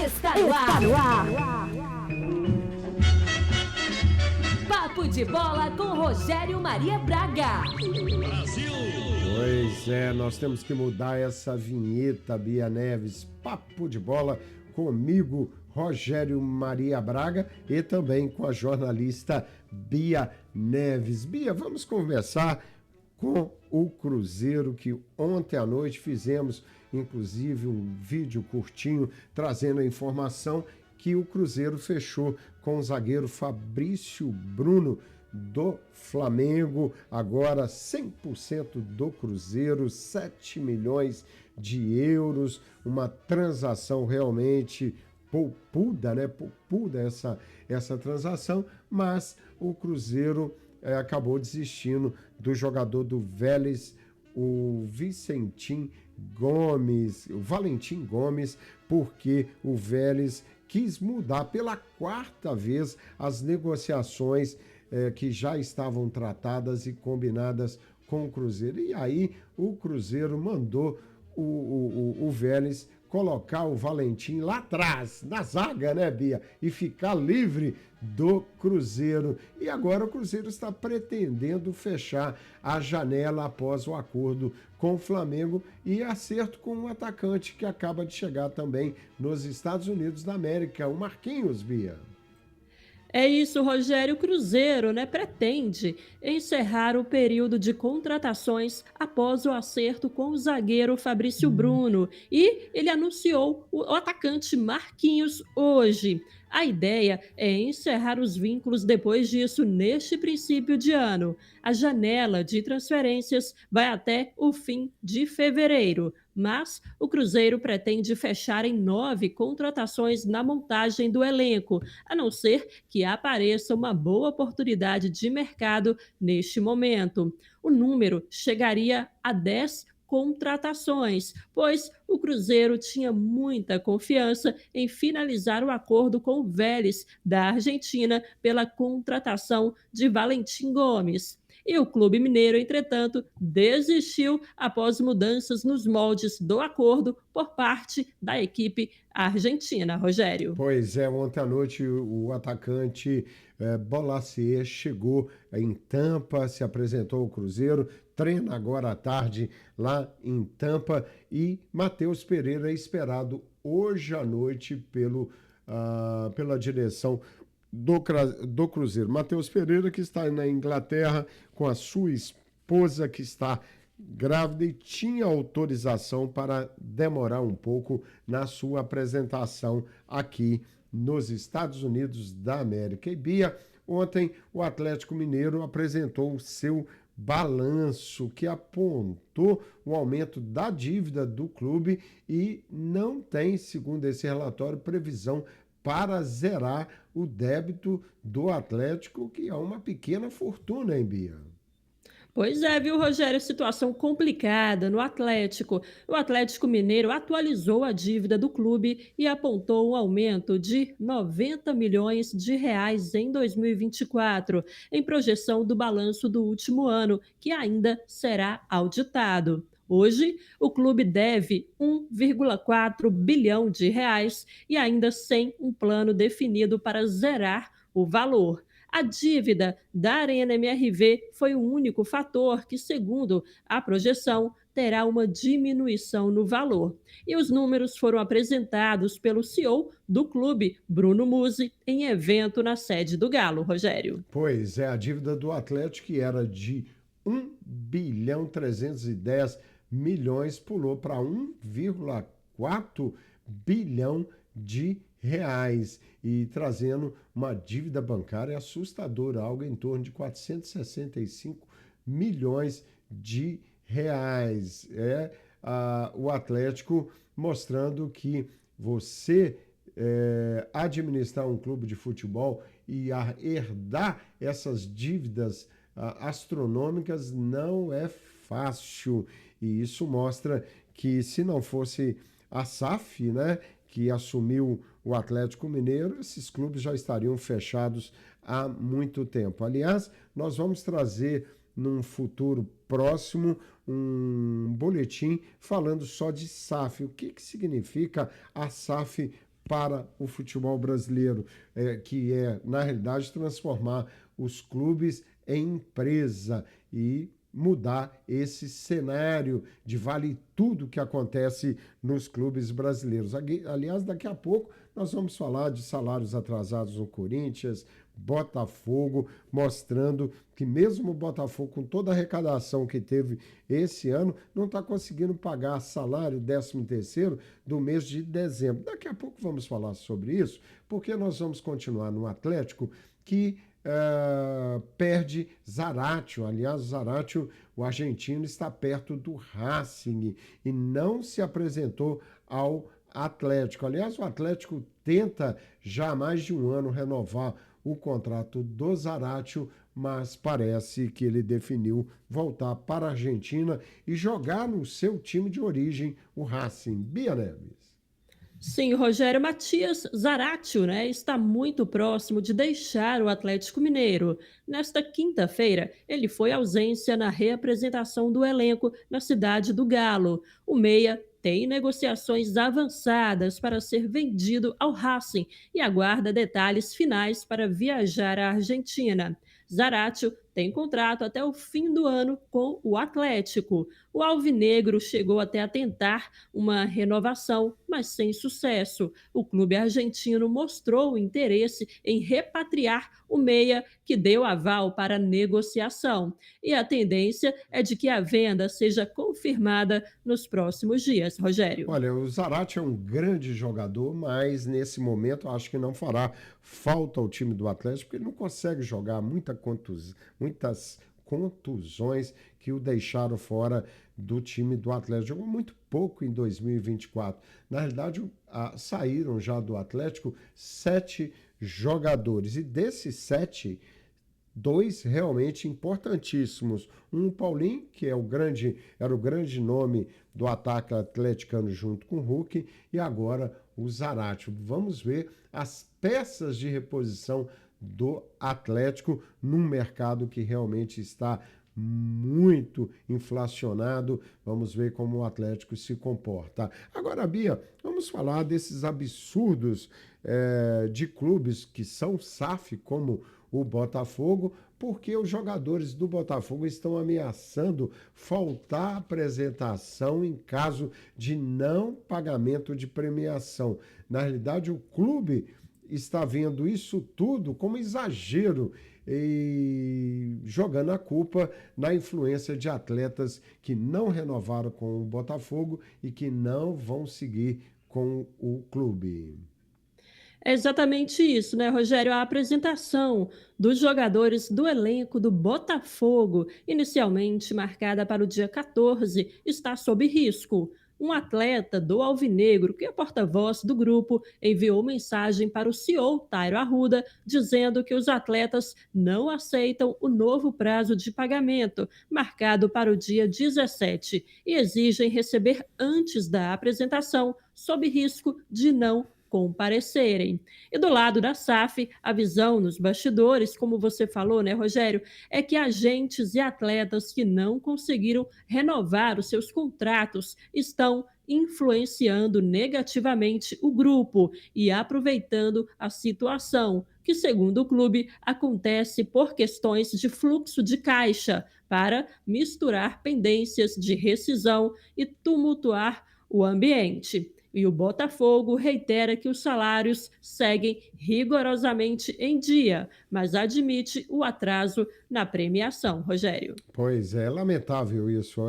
Está no ar. Papo de Bola com Rogério Maria Braga. Brasil! Pois é, nós temos que mudar essa vinheta, Bia Neves. Papo de Bola comigo, Rogério Maria Braga, e também com a jornalista Bia Neves. Bia, vamos conversar com o Cruzeiro, que ontem à noite fizemos, inclusive, um vídeo curtinho trazendo a informação que o Cruzeiro fechou com o zagueiro Fabrício Bruno do Flamengo, agora 100% do Cruzeiro, 7 milhões de euros, uma transação realmente poupuda, né? Poupuda essa transação, mas o Cruzeiro acabou desistindo do jogador do Vélez, o Valentim Gomes, porque o Vélez quis mudar pela quarta vez as negociações que já estavam tratadas e combinadas com o Cruzeiro. E aí o Cruzeiro mandou o Vélez colocar o Valentim lá atrás, na zaga, né, Bia? E ficar livre do Cruzeiro. E agora o Cruzeiro está pretendendo fechar a janela após o acordo com o Flamengo e acerto com um atacante que acaba de chegar também nos Estados Unidos da América, o Marquinhos, Bia. É isso, Rogério. O Cruzeiro, pretende encerrar o período de contratações após o acerto com o zagueiro Fabrício Bruno. E ele anunciou o atacante Marquinhos hoje. A ideia é encerrar os vínculos depois disso neste princípio de ano. A janela de transferências vai até o fim de fevereiro, mas o Cruzeiro pretende fechar em 9 contratações na montagem do elenco, a não ser que apareça uma boa oportunidade de mercado neste momento. O número chegaria a 10 contratações, pois o Cruzeiro tinha muita confiança em finalizar o acordo com o Vélez da Argentina pela contratação de Valentim Gomes. E o Clube Mineiro, entretanto, desistiu após mudanças nos moldes do acordo por parte da equipe argentina, Rogério. Pois é, ontem à noite o atacante Bolasie chegou em Tampa, se apresentou ao Cruzeiro, treina agora à tarde lá em Tampa, e Matheus Pereira é esperado hoje à noite pela direção do Cruzeiro. Matheus Pereira, que está na Inglaterra com a sua esposa, que está grávida e tinha autorização para demorar um pouco na sua apresentação aqui nos Estados Unidos da América. E Bia, ontem o Atlético Mineiro apresentou o seu balanço, que apontou o aumento da dívida do clube e não tem, segundo esse relatório, previsão para zerar o débito do Atlético, que é uma pequena fortuna, hein, Bia? Pois é, viu, Rogério? Situação complicada no Atlético. O Atlético Mineiro atualizou a dívida do clube e apontou um aumento de 90 milhões de reais em 2024, em projeção do balanço do último ano, que ainda será auditado. Hoje, o clube deve 1,4 bilhão de reais e ainda sem um plano definido para zerar o valor. A dívida da Arena MRV foi o único fator que, segundo a projeção, terá uma diminuição no valor. E os números foram apresentados pelo CEO do clube, Bruno Musi, em evento na sede do Galo, Rogério. Pois é, a dívida do Atlético, que era de 1 bilhão 310 milhões, pulou para 1,4 bilhão de reais, e trazendo uma dívida bancária assustadora, algo em torno de 465 milhões de reais. O Atlético mostrando que você administrar um clube de futebol e herdar essas dívidas astronômicas não é fácil. E isso mostra que, se não fosse a SAF, né, que assumiu o Atlético Mineiro, esses clubes já estariam fechados há muito tempo. Aliás, nós vamos trazer num futuro próximo um boletim falando só de SAF. O que significa a SAF para o futebol brasileiro, que é, na realidade, transformar os clubes em empresa e mudar esse cenário de vale tudo que acontece nos clubes brasileiros. Aliás, daqui a pouco nós vamos falar de salários atrasados no Corinthians, Botafogo, mostrando que mesmo o Botafogo, com toda a arrecadação que teve esse ano, não está conseguindo pagar salário 13º do mês de dezembro. Daqui a pouco vamos falar sobre isso, porque nós vamos continuar no Atlético, que perde Zaratio. Aliás, Zaratio, o argentino, está perto do Racing e não se apresentou ao Atlético. Aliás, o Atlético tenta já há mais de um ano renovar o contrato do Zaratio, mas parece que ele definiu voltar para a Argentina e jogar no seu time de origem, o Racing. Bia Neves. Sim, Rogério Matias Zaratio, né, está muito próximo de deixar o Atlético Mineiro. Nesta quinta-feira, ele foi ausência na reapresentação do elenco na cidade do Galo. O meia tem negociações avançadas para ser vendido ao Racing e aguarda detalhes finais para viajar à Argentina. Zaratio tem contrato até o fim do ano com o Atlético. O alvinegro chegou até a tentar uma renovação, mas sem sucesso. O clube argentino mostrou interesse em repatriar o meia, que deu aval para a negociação. E a tendência é de que a venda seja confirmada nos próximos dias, Rogério. Olha, o Zarate é um grande jogador, mas nesse momento acho que não fará falta ao time do Atlético, porque ele não consegue jogar muitas contusões que o deixaram fora do time do Atlético. Jogou muito pouco em 2024. Na realidade, saíram já do Atlético 7 jogadores, e desses 7, 2 realmente importantíssimos. Um, Paulinho, que era o grande nome do ataque atleticano junto com o Hulk, e agora o Zaratio. Vamos ver as peças de reposição do Atlético num mercado que realmente está muito inflacionado. Vamos ver como o Atlético se comporta. Agora, Bia, vamos falar desses absurdos de clubes que são SAF, como o Botafogo, porque os jogadores do Botafogo estão ameaçando faltar apresentação em caso de não pagamento de premiação. Na realidade, o clube está vendo isso tudo como exagero e jogando a culpa na influência de atletas que não renovaram com o Botafogo e que não vão seguir com o clube. É exatamente isso, né, Rogério? A apresentação dos jogadores do elenco do Botafogo, inicialmente marcada para o dia 14, está sob risco. Um atleta do Alvinegro, que é porta-voz do grupo, enviou mensagem para o CEO, Tairo Arruda, dizendo que os atletas não aceitam o novo prazo de pagamento, marcado para o dia 17, e exigem receber antes da apresentação, sob risco de não comparecerem. E do lado da SAF, a visão nos bastidores, como você falou, né, Rogério, é que agentes e atletas que não conseguiram renovar os seus contratos estão influenciando negativamente o grupo e aproveitando a situação, que, segundo o clube, acontece por questões de fluxo de caixa, para misturar pendências de rescisão e tumultuar o ambiente. E o Botafogo reitera que os salários seguem rigorosamente em dia, mas admite o atraso na premiação, Rogério. Pois é, lamentável isso.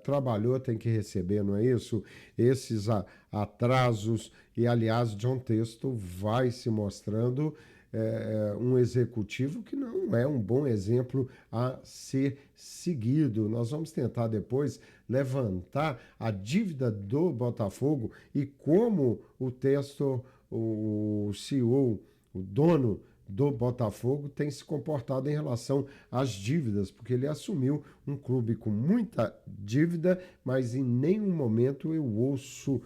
Trabalhou, tem que receber, não é isso? Esses atrasos. E, aliás, John Textor vai se mostrando um executivo que não é um bom exemplo a ser seguido. Nós vamos tentar depois levantar a dívida do Botafogo e como o Textor, o CEO, o dono do Botafogo, tem se comportado em relação às dívidas, porque ele assumiu um clube com muita dívida, mas em nenhum momento eu ouço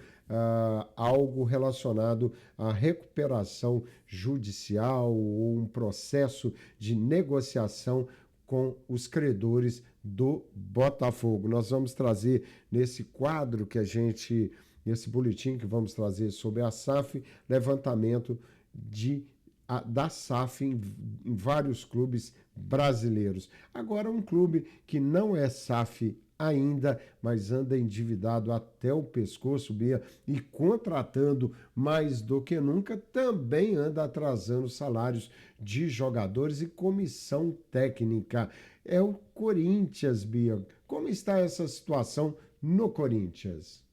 algo relacionado à recuperação judicial ou um processo de negociação com os credores do Botafogo. Nós vamos trazer nesse quadro nesse boletim que vamos trazer sobre a SAF, levantamento da SAF em vários clubes brasileiros. Agora, um clube que não é SAF ainda, mas anda endividado até o pescoço, Bia, e contratando mais do que nunca, também anda atrasando salários de jogadores e comissão técnica. É o Corinthians, Bia. Como está essa situação no Corinthians?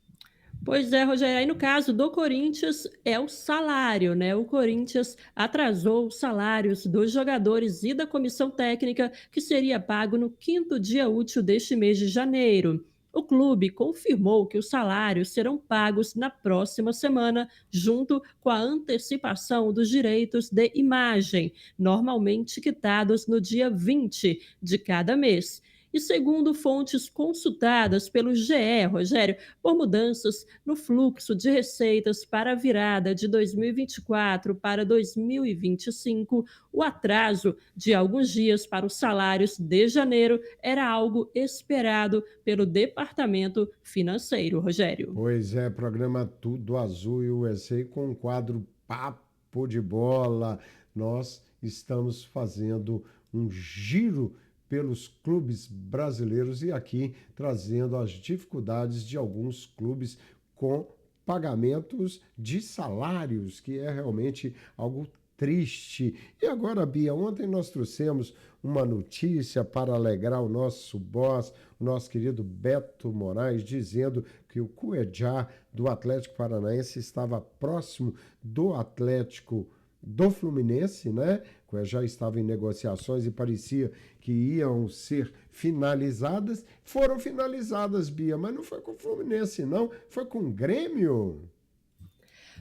Pois é, Rogério, aí no caso do Corinthians é o salário, né? O Corinthians atrasou os salários dos jogadores e da comissão técnica, que seria pago no quinto dia útil deste mês de janeiro. O clube confirmou que os salários serão pagos na próxima semana, junto com a antecipação dos direitos de imagem, normalmente quitados no dia 20 de cada mês. E segundo fontes consultadas pelo GE, Rogério, por mudanças no fluxo de receitas para a virada de 2024 para 2025, o atraso de alguns dias para os salários de janeiro era algo esperado pelo Departamento Financeiro, Rogério. Pois é, programa Tudo Azul e USA com o quadro Papo de Bola. Nós estamos fazendo um giro pelos clubes brasileiros e aqui trazendo as dificuldades de alguns clubes com pagamentos de salários, que é realmente algo triste. E agora, Bia, ontem nós trouxemos uma notícia para alegrar o nosso boss, o nosso querido Beto Moraes, dizendo que o Cuejá do Atlético Paranaense estava próximo do Atlético do Fluminense, né? Já estava em negociações e parecia que iam ser finalizadas. Foram finalizadas, Bia, mas não foi com o Fluminense, não. Foi com o Grêmio.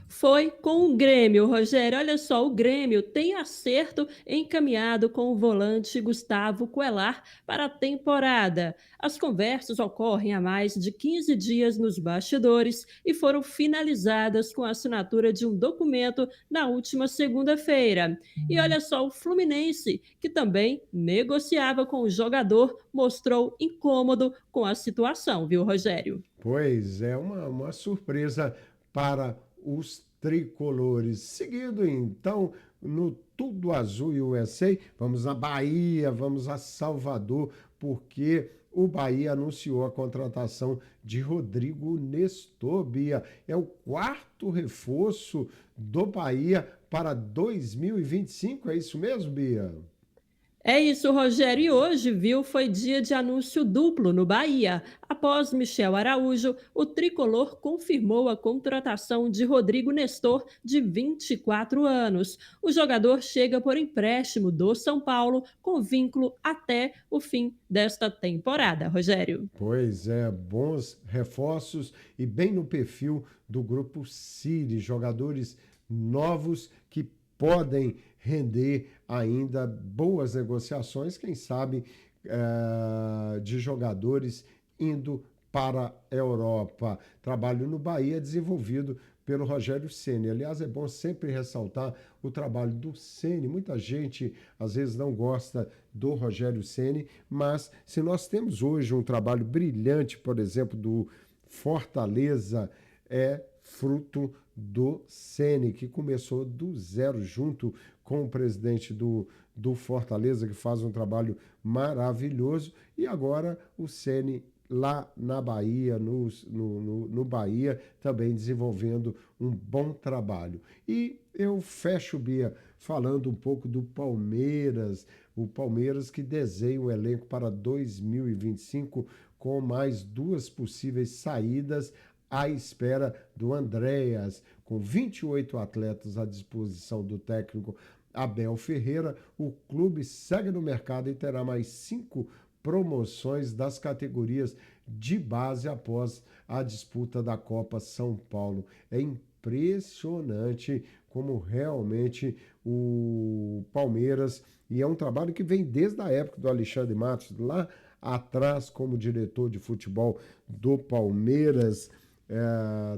Foi com o Grêmio, Rogério. Olha só, o Grêmio tem acerto encaminhado com o volante Gustavo Coelar para a temporada. As conversas ocorrem há mais de 15 dias nos bastidores e foram finalizadas com a assinatura de um documento na última segunda-feira. E olha só, o Fluminense, que também negociava com o jogador, mostrou incômodo com a situação, viu, Rogério? Pois é, uma surpresa para os tricolores. Seguindo, então, no Tudo Azul e USA, vamos à Bahia, vamos a Salvador, porque o Bahia anunciou a contratação de Rodrigo Nestor, Bia. É o quarto reforço do Bahia para 2025, é isso mesmo, Bia? É isso, Rogério. E hoje, viu, foi dia de anúncio duplo no Bahia. Após Michel Araújo, o tricolor confirmou a contratação de Rodrigo Nestor, de 24 anos. O jogador chega por empréstimo do São Paulo, com vínculo até o fim desta temporada, Rogério. Pois é, bons reforços e bem no perfil do grupo City, jogadores novos que podem render ainda boas negociações, quem sabe, de jogadores indo para a Europa. Trabalho no Bahia desenvolvido pelo Rogério Ceni. Aliás, é bom sempre ressaltar o trabalho do Ceni. Muita gente às vezes não gosta do Rogério Ceni, mas se nós temos hoje um trabalho brilhante, por exemplo, do Fortaleza, é fruto do Ceni, que começou do zero junto com o presidente do Fortaleza, que faz um trabalho maravilhoso, e agora o Ceni lá na Bahia, no Bahia, também desenvolvendo um bom trabalho. E eu fecho, Bia, falando um pouco do Palmeiras, o Palmeiras que desenha o elenco para 2025 com mais duas possíveis saídas à espera do Andréas, com 28 atletas à disposição do técnico Abel Ferreira. O clube segue no mercado e terá mais 5 promoções das categorias de base após a disputa da Copa São Paulo. É impressionante como realmente o Palmeiras, e é um trabalho que vem desde a época do Alexandre Matos, lá atrás como diretor de futebol do Palmeiras,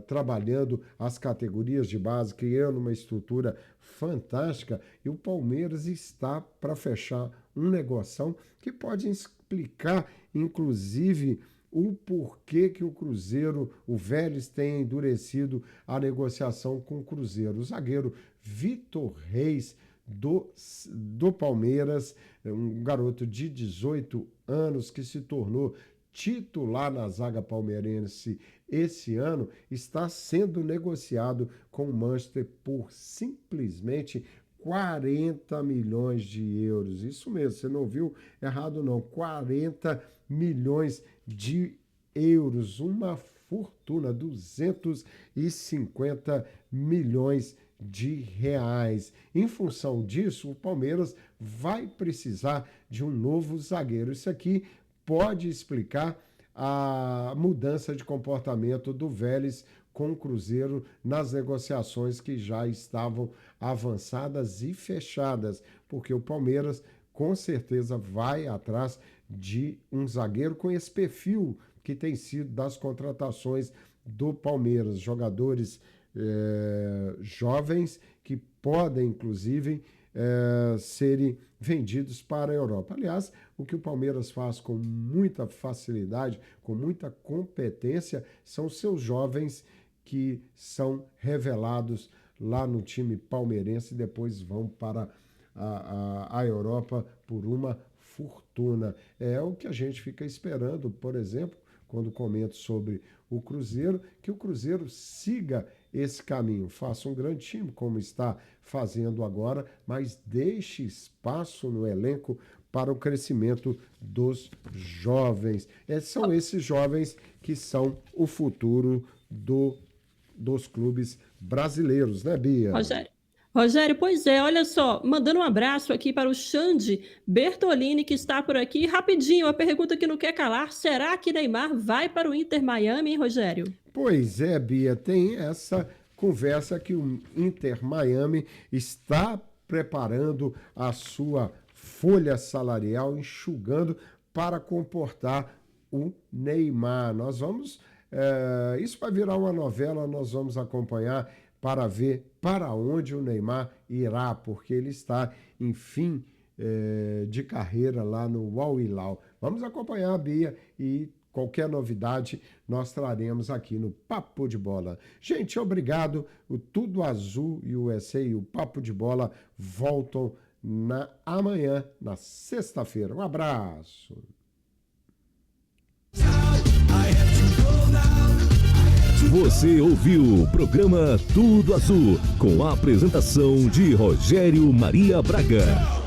trabalhando as categorias de base, criando uma estrutura fantástica, e o Palmeiras está para fechar um negoção que pode explicar, inclusive, o porquê que o Cruzeiro, o Vélez, tem endurecido a negociação com o Cruzeiro. O zagueiro Vitor Reis, do Palmeiras, um garoto de 18 anos que se tornou titular na zaga palmeirense esse ano, está sendo negociado com o Manchester por simplesmente 40 milhões de euros. Isso mesmo, você não viu errado não, 40 milhões de euros, uma fortuna, 250 milhões de reais. Em função disso, o Palmeiras vai precisar de um novo zagueiro. Isso aqui pode explicar a mudança de comportamento do Vélez com o Cruzeiro nas negociações que já estavam avançadas e fechadas, porque o Palmeiras com certeza vai atrás de um zagueiro com esse perfil que tem sido das contratações do Palmeiras, jogadores jovens que podem, inclusive, serem vendidos para a Europa. Aliás, o que o Palmeiras faz com muita facilidade, com muita competência, são seus jovens que são revelados lá no time palmeirense e depois vão para a Europa por uma fortuna. É o que a gente fica esperando, por exemplo, quando comento sobre o Cruzeiro, que o Cruzeiro siga esse caminho, faça um grande time, como está fazendo agora, mas deixe espaço no elenco para o crescimento dos jovens. São esses jovens que são o futuro dos clubes brasileiros, né, Bia? Rogério, pois é, olha só, mandando um abraço aqui para o Xande Bertolini, que está por aqui. Rapidinho, a pergunta que não quer calar, será que Neymar vai para o Inter Miami, hein, Rogério? Pois é, Bia, tem essa conversa que o Inter Miami está preparando a sua folha salarial, enxugando para comportar o Neymar. Nós vamos, isso vai virar uma novela, nós vamos acompanhar para ver para onde o Neymar irá, porque ele está em fim de carreira lá no Al Hilal. Vamos acompanhar, Bia, e qualquer novidade nós traremos aqui no Papo de Bola. Gente, obrigado. O Tudo Azul e o USA e o Papo de Bola voltam amanhã, na sexta-feira. Um abraço. Você ouviu o programa Tudo Azul, com a apresentação de Rogério Maria Braga.